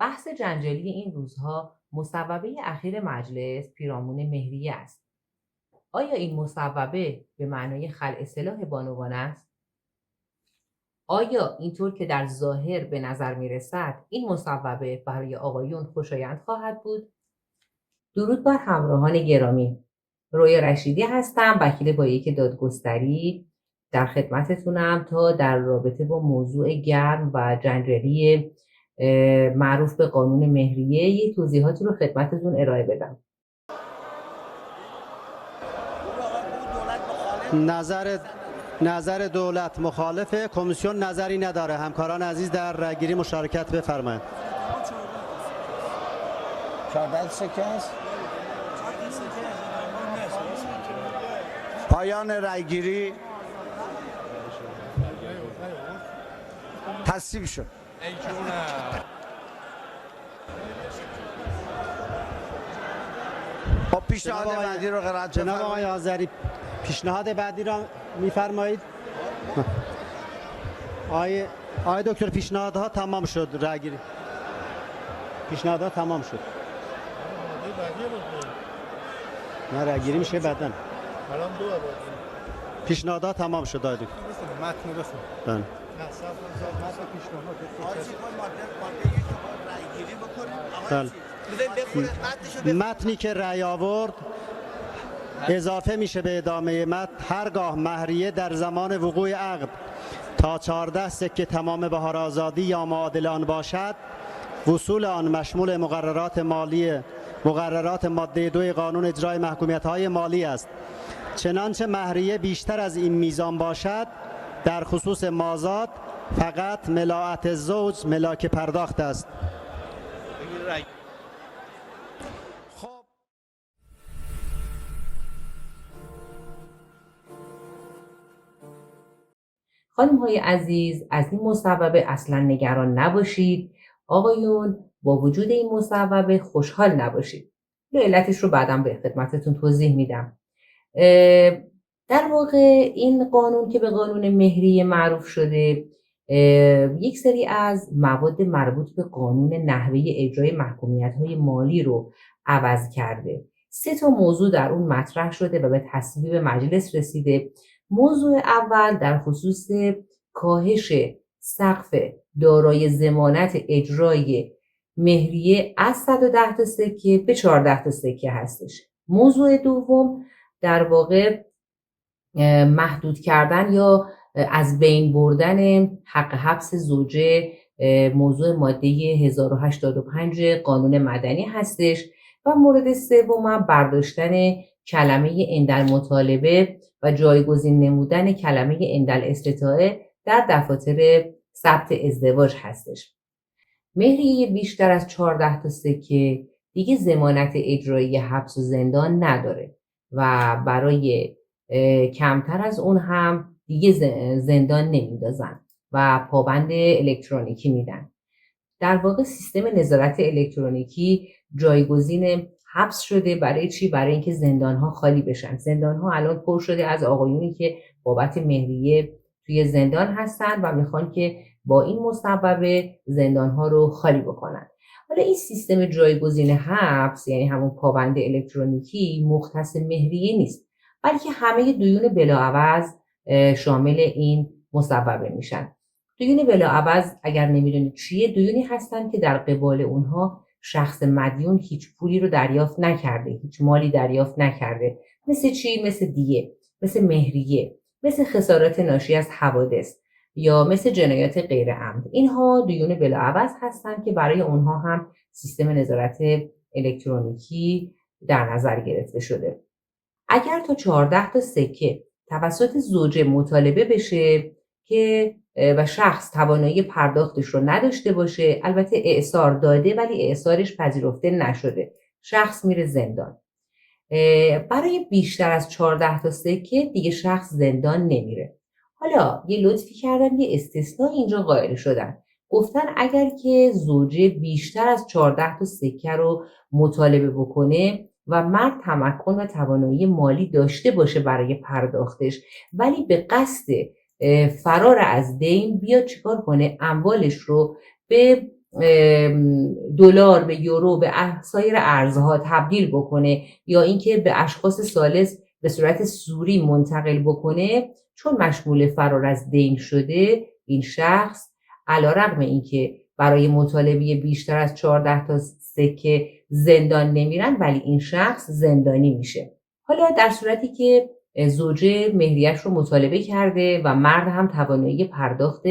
بحث جنجالی این روزها مصوبه اخیر مجلس پیرامون مهریه است. آیا این مصوبه به معنای خلع سلاح بانوان است؟ آیا اینطور که در ظاهر به نظر می رسد این مصوبه برای آقایون خوشایند خواهد بود؟ درود بر همراهان گرامی. رویا رشیدی هستم، وکیل باییک دادگستری. در خدمتتونم تا در رابطه با موضوع گرم و جنجالی معروف به قانون مهریه یک توضیحاتی رو خدمتتون ارائه بدم. نظر دولت مخالفه، کمیسیون نظری نداره. همکاران عزیز در رأیگیری مشارکت بفرمایید. 14 سکه است. پایان رأیگیری تصویب شد. با پیشنهاد بعدی رو قرائت جناب آقای آذری، پیشنهاد بعدی را میفرمایید؟ آقای دکتر، پیشنهادها تمام شد. رأیگیری پیشنهادها تمام شد. نه، رأیگیری میشه بعداً. پیشنهادها تمام شد. آقای دکتر متن بخون. بله. متنی که رأی آورد اضافه میشه به ادامه متن. هرگاه مهریه در زمان وقوع عقد تا 14 سکه تمام بهار آزادی یا معادل آن باشد، وصول آن مشمول مقررات ماده 2 قانون اجرای محکومیت‌های مالی است. چنانچه مهریه بیشتر از این میزان باشد، در خصوص مازاد فقط ملاءت زوج ملاک پرداخت است. خانم‌های عزیز، از این مصوبه اصلا نگران نباشید. آقایون، با وجود این مصوبه خوشحال نباشید. علتش رو بعداً به خدمتتون توضیح میدم. در واقع این قانون که به قانون مهریه معروف شده، یک سری از مواد مربوط به قانون نحوه اجرای محکومیت‌های مالی رو عوض کرده. 3 موضوع در اون مطرح شده و به تصویب مجلس رسیده. موضوع اول در خصوص کاهش سقف دارای ضمانت اجرای مهریه از 110 تا سکه به 14 تا سکه هستش. موضوع دوم در واقع محدود کردن یا از بین بردن حق حبس زوجه، موضوع ماده 1085 قانون مدنی هستش. و مورد سوم برداشتن کلمه عندالمطالبه و جایگزین نمودن کلمه عندالاستطاعه در دفاتر ثبت ازدواج هستش. مهریه بیشتر از 14 تا سکه دیگه ضمانت اجرایی حبس و زندان نداره و برای کمتر از اون هم دیگه زندان نمیندازن و پابند الکترونیکی میدن. در واقع سیستم نظارت الکترونیکی جایگزین حبس شده. برای چی؟ برای اینکه زندان‌ها خالی بشن. زندان‌ها الان پر شده از آقایونی که بابت مهریه توی زندان هستن و میخوان که با این مصوبه زندان‌ها رو خالی بکنن. حالا این سیستم جایگزین حبس، یعنی همون پابند الکترونیکی، مختص مهریه نیست، بلکه همه دیون بلاعوض شامل این مصوبه میشن. دیون بلاعوض اگر نمیدونید چیه، دیونی هستن که در قبال اونها شخص مدیون هیچ پولی رو دریافت نکرده، هیچ مالی دریافت نکرده. مثل چی؟ مثل دیه، مثل مهریه، مثل خسارات ناشی از حوادث یا مثل جنایات غیر عمد. اینها دیون بلاعوض هستن که برای اونها هم سیستم نظارت الکترونیکی در نظر گرفته شده. اگر تا 14 تا سکه توسط زوجه مطالبه بشه که و شخص توانایی پرداختش رو نداشته باشه، البته اعصار داده ولی اعصارش پذیرفته نشده، شخص میره زندان. برای بیشتر از 14 تا سکه دیگه شخص زندان نمیره. حالا یه لطفی کردن، یه استثناء اینجا قائل شدن. گفتن اگر که زوجه بیشتر از 14 تا سکه رو مطالبه بکنه و مرد تمکن و توانایی مالی داشته باشه برای پرداختش، ولی به قصد فرار از دین بیاد چیکار کنه؟ اموالش رو به دلار به یورو به سایر ارزها تبدیل بکنه یا اینکه به اشخاص ثالث به صورت سوری منتقل بکنه، چون مشمول فرار از دین شده، این شخص علیرغم اینکه برای مطالبه بیشتر از 14 تا سکه زندان نمیرن، ولی این شخص زندانی میشه. حالا در صورتی که زوجه مهریه‌اش رو مطالبه کرده و مرد هم توانایی پرداخت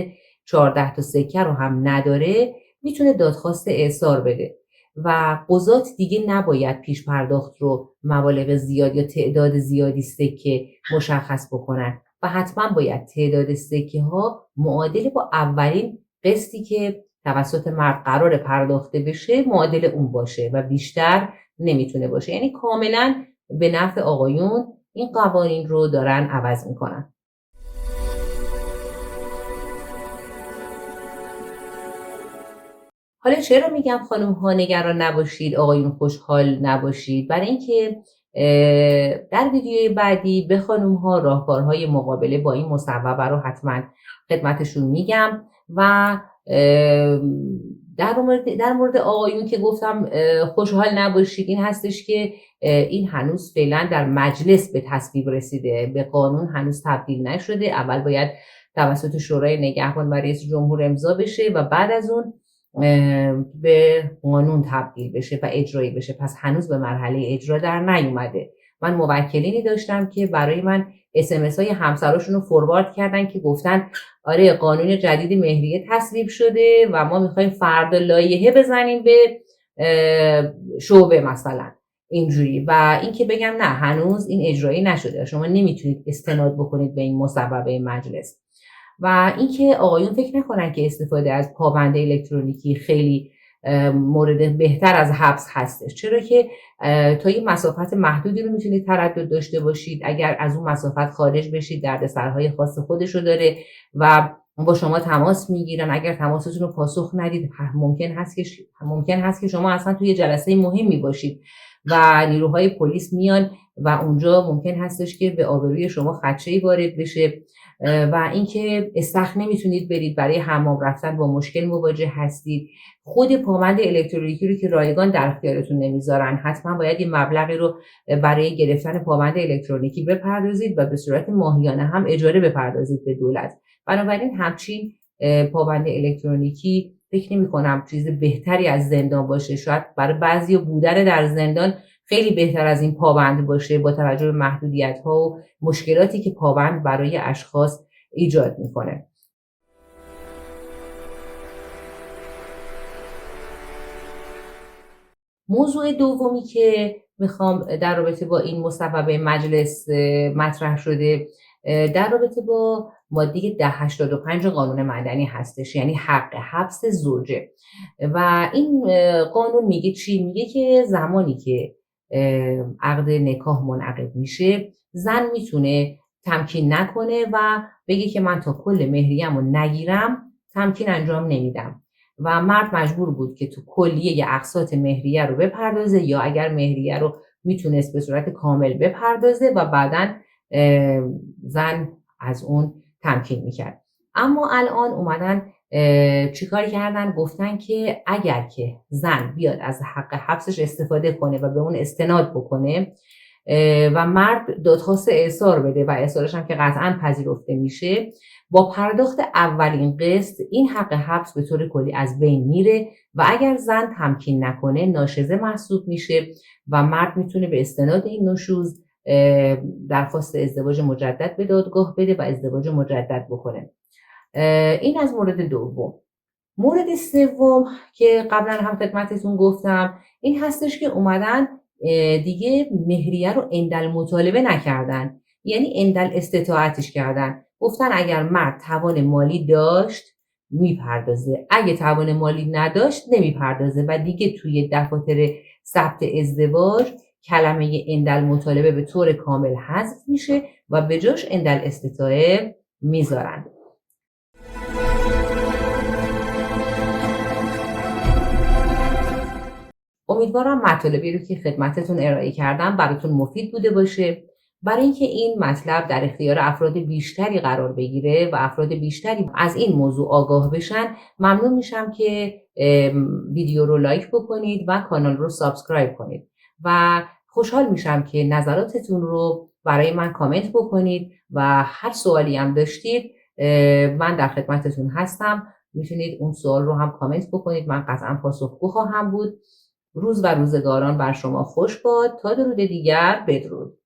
14 تا سکه رو هم نداره، میتونه دادخواست اعصار بده و قضات دیگه نباید پیش پرداخت رو مبالغ زیاد یا تعداد زیادی سکه مشخص بکنن و حتما باید تعداد سکه ها معادل با اولین قسطی که توسط مرد قرار پرداخته بشه معادل اون باشه و بیشتر نمیتونه باشه. یعنی کاملا به نفع آقایون این قوانین رو دارن عوض میکنن. حالا چرا میگم خانم ها نگران نباشید، آقایون خوشحال نباشید؟ برای اینکه در ویدیوی بعدی به خانم ها راهکارهای مقابله با این مصوبه رو حتما خدمتشون میگم و در مورد آقایون که گفتم خوشحال نباشید، این هستش که این هنوز فعلا در مجلس به تصویب رسیده، به قانون هنوز تبدیل نشده. اول باید توسط شورای نگهبان و رئیس جمهور امضا بشه و بعد از اون به قانون تبدیل بشه و اجرایی بشه. پس هنوز به مرحله اجرا در نیومده. من موکلینی داشتم که برای من SMS های همسراشون رو فوروارد کردن که گفتن آره قانون جدید مهریه تصویب شده و ما میخوایم فردا لایحه بزنیم به شعبه مثلا اینجوری، و این که بگم نه هنوز این اجرایی نشده، شما نمیتونید استناد بکنید به این مصوبه مجلس. و اینکه آقایون فکر نکنن که استفاده از پابند الکترونیکی خیلی مورد بهتر از حبس هستش، چرا که تا یه مسافت محدودی رو میتونید تردد داشته باشید. اگر از اون مسافت خارج بشید دردسرهای خاص خودشو داره و با شما تماس میگیرن. اگر تماستون رو پاسخ ندید ممکن هست که شما اصلا توی جلسه مهمی باشید و نیروهای پلیس میان و اونجا ممکن هستش که به آبروی شما خدشه‌ای وارد بشه و اینکه استخر نمیتونید برید، برای حمام رفتن با مشکل مواجه هستید. خود پابند الکترونیکی رو که رایگان در اختیارتون نمیذارن، حتما باید یه مبلغی رو برای گرفتن پابند الکترونیکی بپردازید و به صورت ماهیانه هم اجاره بپردازید به دولت. بنابراین همچین پابند الکترونیکی فکر نمی‌کنم چیز بهتری از زندان باشه. شاید برای بعضیا بودن در زندان خیلی بهتر از این پابند باشه با توجه به محدودیت‌ها و مشکلاتی که پابند برای اشخاص ایجاد میکنه. موضوع دومی که میخوام در رابطه با این مصوبه مجلس مطرح شده در رابطه با ماده 1085 قانون مدنی هستش، یعنی حق حبس زوجه. و این قانون میگه چی؟ میگه که زمانی که عقد نکاح منعقد میشه، زن میتونه تمکین نکنه و بگه که من تا کل مهریه‌مو نگیرم تمکین انجام نمیدم و مرد مجبور بود که تو کلیه اقساط مهریه رو بپردازه یا اگر مهریه رو میتونست به صورت کامل بپردازه و بعداً زن از اون تمکین میکرد. اما الان اومدن چیکار کردن؟ گفتن که اگر که زن بیاد از حق حبسش استفاده کنه و به اون استناد بکنه و مرد دادخواست اعصار بده و اعصارش هم که قطعاً پذیرفته میشه، با پرداخت اولین قسط این حق حبس به طور کلی از بین میره و اگر زن تمکین نکنه ناشزه محسوب میشه و مرد میتونه به استناد این نشوز درخواست ازدواج مجدد به دادگاه بده و ازدواج مجدد بکنه. این از مورد دوم. مورد سوم که قبلا هم خدمتتون گفتم این هستش که اومدن دیگه مهریه رو عندالمطالبه نکردن، یعنی عندال استطاعتش کردن. گفتن اگر مرد توان مالی داشت میپردازه، اگه توان مالی نداشت نمیپردازه و دیگه توی دفاتر ثبت ازدواج کلمه عندالمطالبه به طور کامل حذف میشه و به جاش عندال استطاعه میذارن. امیدوارم مطالبی رو که خدمتتون ارائه کردم براتون مفید بوده باشه برای اینکه این مطلب در اختیار افراد بیشتری قرار بگیره و افراد بیشتری از این موضوع آگاه بشن، ممنون میشم که ویدیو رو لایک بکنید و کانال رو سابسکرایب کنید و خوشحال میشم که نظراتتون رو برای من کامنت بکنید و هر سوالی هم داشتید من در خدمتتون هستم. میتونید اون سوال رو هم کامنت بکنید، من قطعا پاسخگو خواهم بود. روز و روزگاران بر شما خوش باد. تا درود دیگر، بدرود.